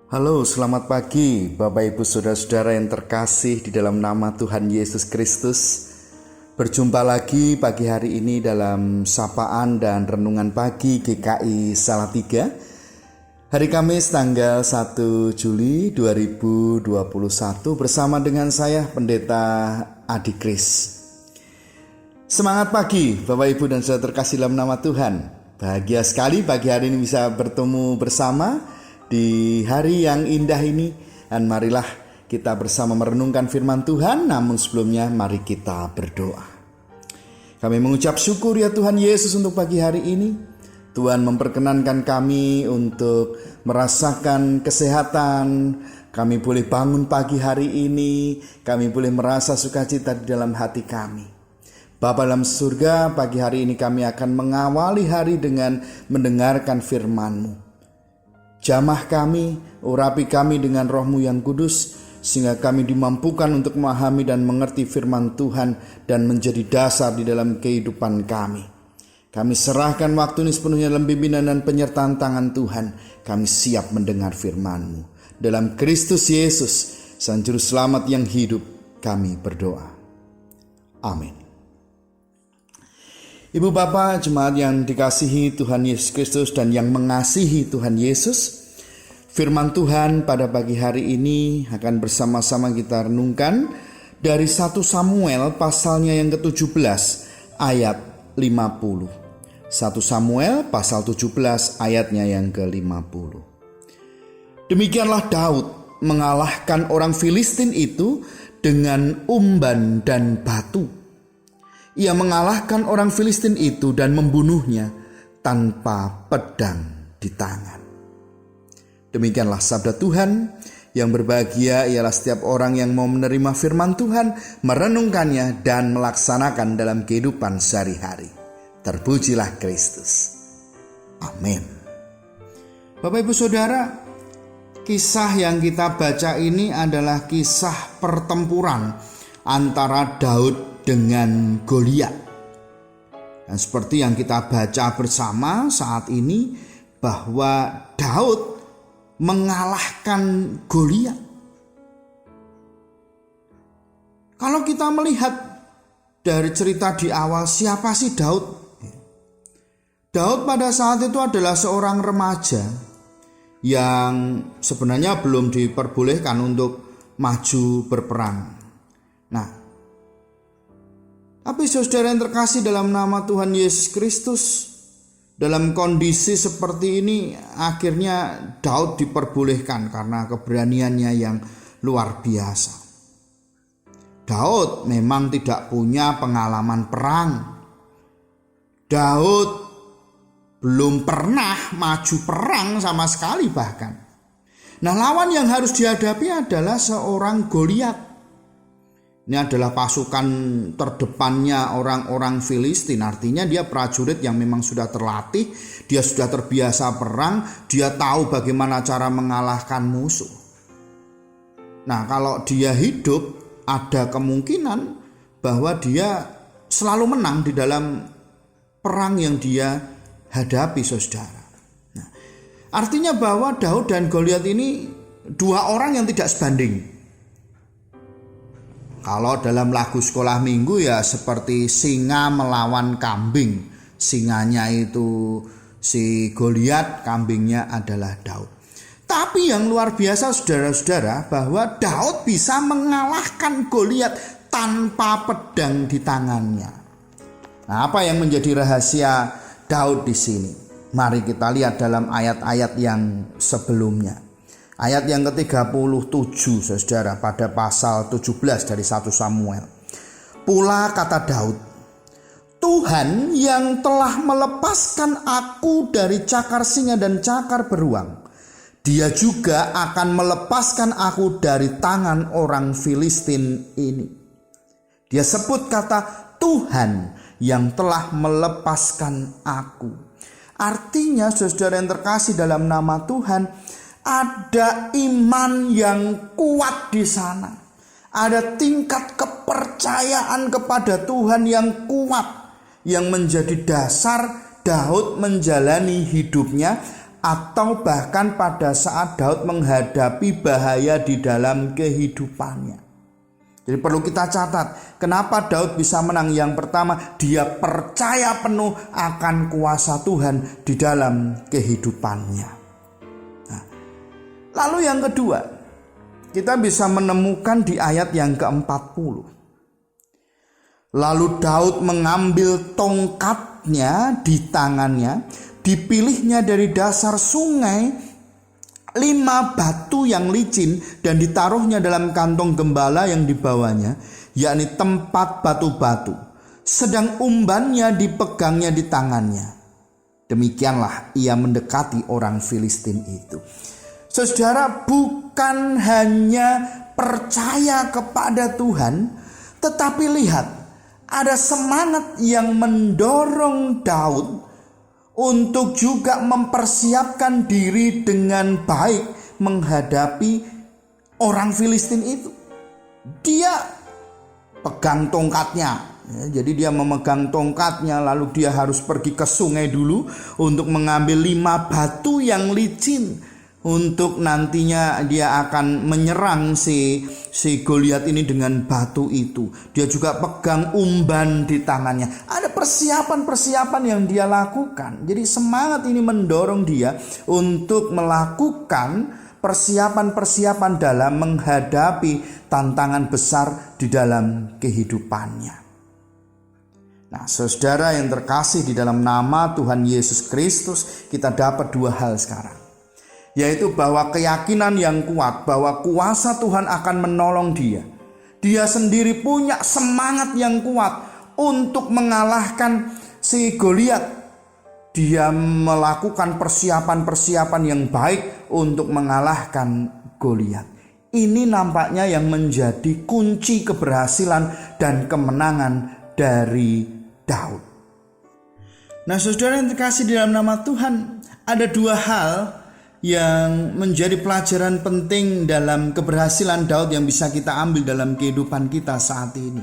Halo, selamat pagi Bapak Ibu Saudara-saudara yang terkasih di dalam nama Tuhan Yesus Kristus. Berjumpa lagi pagi hari ini dalam sapaan dan renungan pagi GKI Salatiga. Hari Kamis tanggal 1 Juli 2021 bersama dengan saya Pendeta Adi Kris. Semangat pagi Bapak Ibu dan Saudara terkasih dalam nama Tuhan. Bahagia sekali pagi hari ini bisa bertemu bersama di hari yang indah ini, dan marilah kita bersama merenungkan firman Tuhan. Namun sebelumnya mari kita berdoa. Kami mengucap syukur ya Tuhan Yesus untuk pagi hari ini. Tuhan memperkenankan kami untuk merasakan kesehatan. Kami boleh bangun pagi hari ini. Kami boleh merasa sukacita di dalam hati kami. Bapa dalam surga, pagi hari ini kami akan mengawali hari dengan mendengarkan firman-Mu. Jamah kami, urapi kami dengan Roh-Mu yang kudus, sehingga kami dimampukan untuk memahami dan mengerti firman Tuhan dan menjadi dasar di dalam kehidupan kami. Kami serahkan waktu ini sepenuhnya dalam bimbingan dan penyertaan tangan Tuhan. Kami siap mendengar firman-Mu. Dalam Kristus Yesus, Sang Juru Selamat yang hidup, kami berdoa. Amin. Ibu Bapak, jemaat yang dikasihi Tuhan Yesus Kristus dan yang mengasihi Tuhan Yesus, firman Tuhan pada pagi hari ini akan bersama-sama kita renungkan dari 1 Samuel pasalnya yang ke-17 ayat 50. 1 Samuel pasal 17 ayatnya yang ke-50. Demikianlah Daud mengalahkan orang Filistin itu dengan umban dan batu. Ia mengalahkan orang Filistin itu dan membunuhnya tanpa pedang di tangan. Demikianlah sabda Tuhan. Yang berbahagia ialah setiap orang yang mau menerima firman Tuhan, merenungkannya dan melaksanakan dalam kehidupan sehari-hari. Terpujilah Kristus. Amin. Bapak Ibu Saudara, kisah yang kita baca ini adalah kisah pertempuran antara Daud dengan Goliat. Dan seperti yang kita baca bersama saat ini, bahwa Daud mengalahkan Goliat. Kalau kita melihat dari cerita di awal, siapa sih Daud? Daud pada saat itu adalah seorang remaja yang sebenarnya belum diperbolehkan untuk maju berperang. Nah, tapi saudara yang terkasih dalam nama Tuhan Yesus Kristus, dalam kondisi seperti ini akhirnya Daud diperbolehkan karena keberaniannya yang luar biasa. Daud memang tidak punya pengalaman perang. Daud belum pernah maju perang sama sekali bahkan. Nah, lawan yang harus dihadapi adalah seorang Goliat. Ini adalah pasukan terdepannya orang-orang Filistin. Artinya dia prajurit yang memang sudah terlatih, dia sudah terbiasa perang, dia tahu bagaimana cara mengalahkan musuh. Nah, kalau dia hidup, ada kemungkinan bahwa dia selalu menang di dalam perang yang dia hadapi, saudara. Nah, artinya bahwa Daud dan Goliat ini dua orang yang tidak sebanding. Kalau dalam lagu sekolah minggu ya seperti singa melawan kambing. Singanya itu si Goliat, kambingnya adalah Daud. Tapi yang luar biasa saudara-saudara, bahwa Daud bisa mengalahkan Goliat tanpa pedang di tangannya. Nah, apa yang menjadi rahasia Daud di sini? Mari kita lihat dalam ayat-ayat yang sebelumnya. Ayat yang ke-37 saudara, pada pasal 17 dari 1 Samuel. Pula kata Daud, Tuhan yang telah melepaskan aku dari cakar singa dan cakar beruang, Dia juga akan melepaskan aku dari tangan orang Filistin ini. Dia sebut kata Tuhan yang telah melepaskan aku. Artinya saudara yang terkasih dalam nama Tuhan, ada iman yang kuat di sana. Ada tingkat kepercayaan kepada Tuhan yang kuat, yang menjadi dasar Daud menjalani hidupnya atau bahkan pada saat Daud menghadapi bahaya di dalam kehidupannya. Jadi perlu kita catat, kenapa Daud bisa menang? Yang pertama, dia percaya penuh akan kuasa Tuhan di dalam kehidupannya. Nah, lalu yang kedua, kita bisa menemukan di ayat yang ke-40. Lalu Daud mengambil tongkatnya di tangannya, dipilihnya dari dasar sungai 5 batu yang licin dan ditaruhnya dalam kantong gembala yang dibawanya, yakni tempat batu-batu. Sedang umbannya dipegangnya di tangannya. Demikianlah ia mendekati orang Filistin itu. Saudara, bukan hanya percaya kepada Tuhan, tetapi lihat, ada semangat yang mendorong Daud untuk juga mempersiapkan diri dengan baik menghadapi orang Filistin itu. Dia pegang tongkatnya, jadi dia memegang tongkatnya, lalu dia harus pergi ke sungai dulu untuk mengambil 5 batu yang licin, untuk nantinya dia akan menyerang si Goliat ini dengan batu itu. Dia juga pegang umban di tangannya. Ada persiapan-persiapan yang dia lakukan. Jadi semangat ini mendorong dia untuk melakukan persiapan-persiapan dalam menghadapi tantangan besar di dalam kehidupannya. Nah, saudara yang terkasih, di dalam nama Tuhan Yesus Kristus kita dapat 2 hal sekarang. Yaitu bahwa keyakinan yang kuat bahwa kuasa Tuhan akan menolong dia. Dia sendiri punya semangat yang kuat untuk mengalahkan si Goliat. Dia melakukan persiapan-persiapan yang baik untuk mengalahkan Goliat. Ini nampaknya yang menjadi kunci keberhasilan dan kemenangan dari Daud. Nah, saudara yang terkasih di dalam nama Tuhan, ada 2 hal yang menjadi pelajaran penting dalam keberhasilan Daud yang bisa kita ambil dalam kehidupan kita saat ini.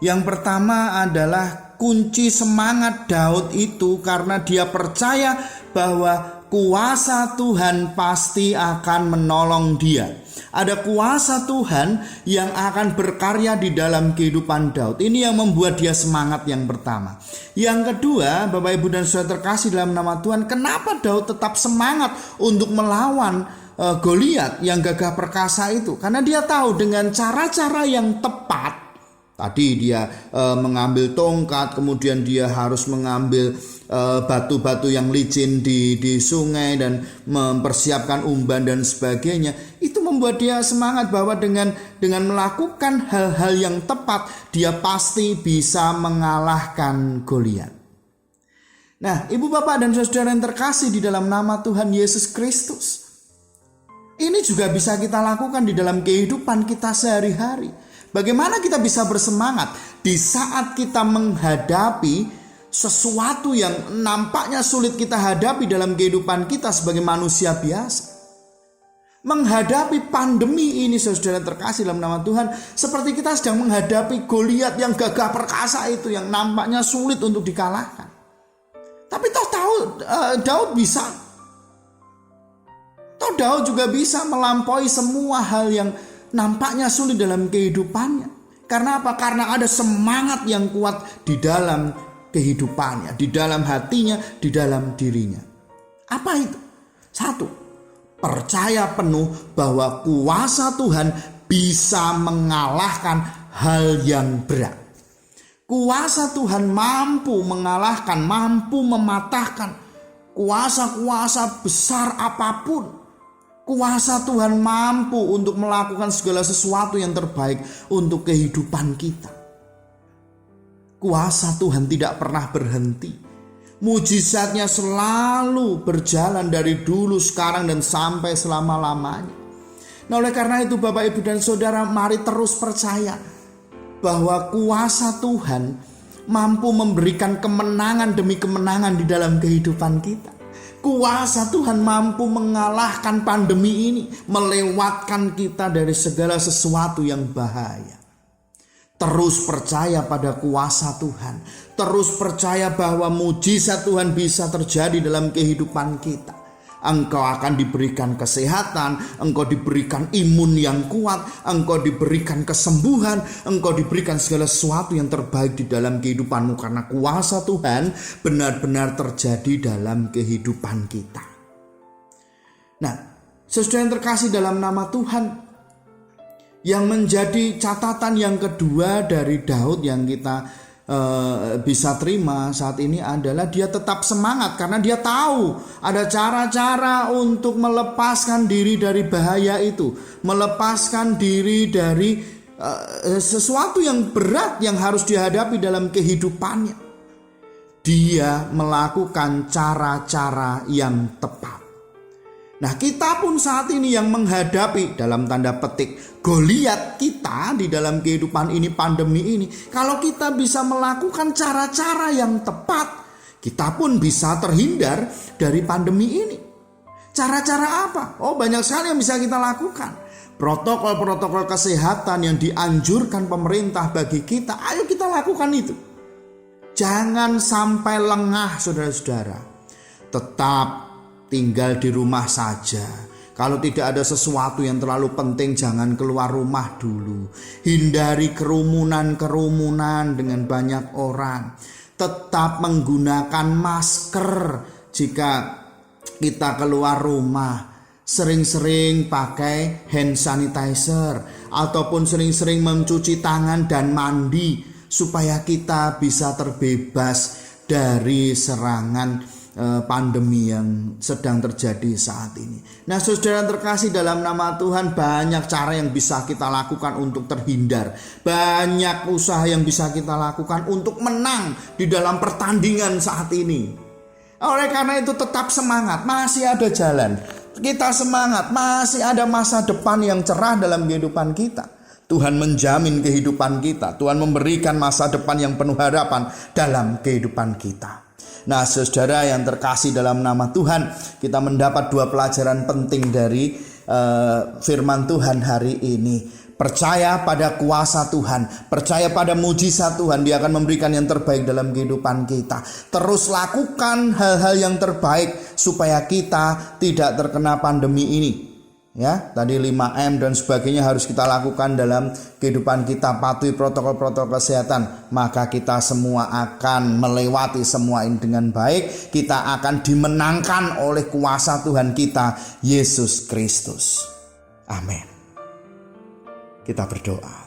Yang pertama adalah kunci semangat Daud itu karena dia percaya bahwa kuasa Tuhan pasti akan menolong dia. Ada kuasa Tuhan yang akan berkarya di dalam kehidupan Daud. Ini yang membuat dia semangat yang pertama. Yang kedua, Bapak Ibu dan Saudara terkasih dalam nama Tuhan, kenapa Daud tetap semangat untuk melawan Goliat yang gagah perkasa itu? Karena dia tahu dengan cara-cara yang tepat. Tadi dia mengambil tongkat, kemudian dia harus mengambil batu-batu yang licin di sungai dan mempersiapkan umban dan sebagainya. Itu membuat dia semangat bahwa dengan melakukan hal-hal yang tepat, dia pasti bisa mengalahkan Goliat. Nah, Ibu, Bapak, dan Saudara yang terkasih di dalam nama Tuhan Yesus Kristus, ini juga bisa kita lakukan di dalam kehidupan kita sehari-hari. Bagaimana kita bisa bersemangat di saat kita menghadapi sesuatu yang nampaknya sulit kita hadapi dalam kehidupan kita sebagai manusia biasa. Menghadapi pandemi ini, saudara terkasih dalam nama Tuhan, seperti kita sedang menghadapi Goliat yang gagah perkasa itu, yang nampaknya sulit untuk dikalahkan. Tapi Daud bisa. Daud juga bisa melampaui semua hal yang nampaknya sulit dalam kehidupannya. Karena apa? Karena ada semangat yang kuat di dalam kehidupannya, di dalam hatinya, di dalam dirinya. Apa itu? 1, percaya penuh bahwa kuasa Tuhan bisa mengalahkan hal yang berat. Kuasa Tuhan mampu mengalahkan, mampu mematahkan kuasa-kuasa besar apapun. Kuasa Tuhan mampu untuk melakukan segala sesuatu yang terbaik untuk kehidupan kita. Kuasa Tuhan tidak pernah berhenti. Mujizatnya selalu berjalan dari dulu, sekarang, dan sampai selama-lamanya. Nah, oleh karena itu Bapak, Ibu, dan Saudara, mari terus percaya bahwa kuasa Tuhan mampu memberikan kemenangan demi kemenangan di dalam kehidupan kita. Kuasa Tuhan mampu mengalahkan pandemi ini, melewatkan kita dari segala sesuatu yang bahaya. Terus percaya pada kuasa Tuhan. Terus percaya bahwa mujizat Tuhan bisa terjadi dalam kehidupan kita. Engkau akan diberikan kesehatan, engkau diberikan imun yang kuat, engkau diberikan kesembuhan, engkau diberikan segala sesuatu yang terbaik di dalam kehidupanmu, karena kuasa Tuhan benar-benar terjadi dalam kehidupan kita. Nah, saudara yang terkasih dalam nama Tuhan, yang menjadi catatan yang kedua dari Daud yang kita bisa terima saat ini adalah dia tetap semangat, karena dia tahu ada cara-cara untuk melepaskan diri dari bahaya itu, melepaskan diri dari sesuatu yang berat yang harus dihadapi dalam kehidupannya. Dia melakukan cara-cara yang tepat. Nah, kita pun saat ini yang menghadapi dalam tanda petik Goliat kita di dalam kehidupan ini, pandemi ini, kalau kita bisa melakukan cara-cara yang tepat, kita pun bisa terhindar dari pandemi ini. Cara-cara apa? Oh, banyak sekali yang bisa kita lakukan. Protokol-protokol kesehatan yang dianjurkan pemerintah bagi kita, ayo kita lakukan itu. Jangan sampai lengah, saudara-saudara. Tetap tinggal di rumah saja. Kalau tidak ada sesuatu yang terlalu penting, jangan keluar rumah dulu. Hindari kerumunan-kerumunan dengan banyak orang. Tetap menggunakan masker jika kita keluar rumah. Sering-sering pakai hand sanitizer ataupun sering-sering mencuci tangan dan mandi supaya kita bisa terbebas dari serangan pandemi yang sedang terjadi saat ini. Nah, saudara terkasih dalam nama Tuhan, banyak cara yang bisa kita lakukan untuk terhindar. Banyak usaha yang bisa kita lakukan untuk menang di dalam pertandingan saat ini. Oleh karena itu tetap semangat, masih ada jalan. Kita semangat, masih ada masa depan yang cerah dalam kehidupan kita. Tuhan menjamin kehidupan kita. Tuhan memberikan masa depan yang penuh harapan dalam kehidupan kita. Nah, saudara yang terkasih dalam nama Tuhan, kita mendapat dua pelajaran penting dari firman Tuhan hari ini. Percaya pada kuasa Tuhan, percaya pada mujizat Tuhan. Dia akan memberikan yang terbaik dalam kehidupan kita. Terus lakukan hal-hal yang terbaik supaya kita tidak terkena pandemi ini. Ya, tadi 5M dan sebagainya harus kita lakukan dalam kehidupan kita. Patuhi protokol-protokol kesehatan, maka kita semua akan melewati semua ini dengan baik. Kita akan dimenangkan oleh kuasa Tuhan kita, Yesus Kristus. Amin. Kita berdoa.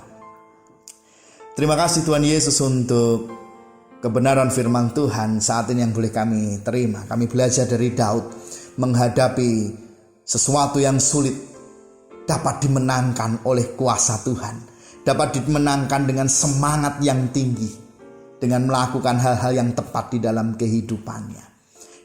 Terima kasih Tuhan Yesus untuk kebenaran firman Tuhan saat ini yang boleh kami terima. Kami belajar dari Daud menghadapi sesuatu yang sulit dapat dimenangkan oleh kuasa Tuhan, dapat dimenangkan dengan semangat yang tinggi, dengan melakukan hal-hal yang tepat di dalam kehidupannya.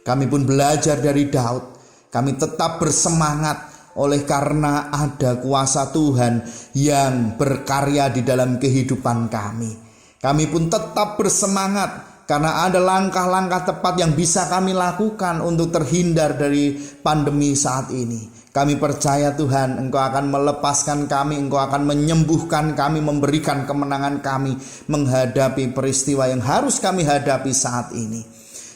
Kami pun belajar dari Daud, kami tetap bersemangat oleh karena ada kuasa Tuhan yang berkarya di dalam kehidupan kami. Kami pun tetap bersemangat karena ada langkah-langkah tepat yang bisa kami lakukan untuk terhindar dari pandemi saat ini. Kami percaya Tuhan, Engkau akan melepaskan kami, Engkau akan menyembuhkan kami, memberikan kemenangan kami menghadapi peristiwa yang harus kami hadapi saat ini.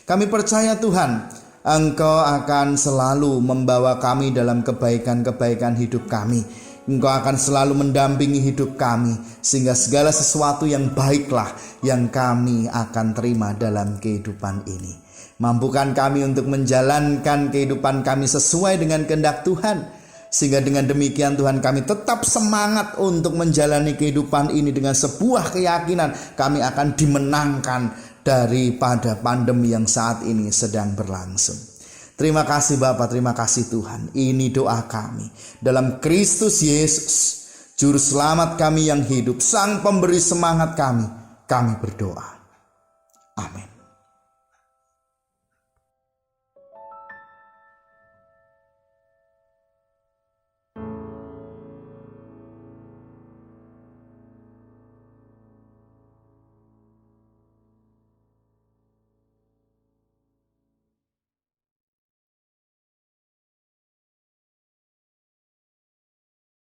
Kami percaya Tuhan, Engkau akan selalu membawa kami dalam kebaikan-kebaikan hidup kami. Engkau akan selalu mendampingi hidup kami, sehingga segala sesuatu yang baiklah yang kami akan terima dalam kehidupan ini. Mampukan kami untuk menjalankan kehidupan kami sesuai dengan kehendak Tuhan, sehingga dengan demikian Tuhan kami tetap semangat untuk menjalani kehidupan ini dengan sebuah keyakinan kami akan dimenangkan daripada pandemi yang saat ini sedang berlangsung. Terima kasih Bapa, terima kasih Tuhan. Ini doa kami dalam Kristus Yesus, Juru Selamat kami yang hidup, Sang Pemberi semangat kami berdoa.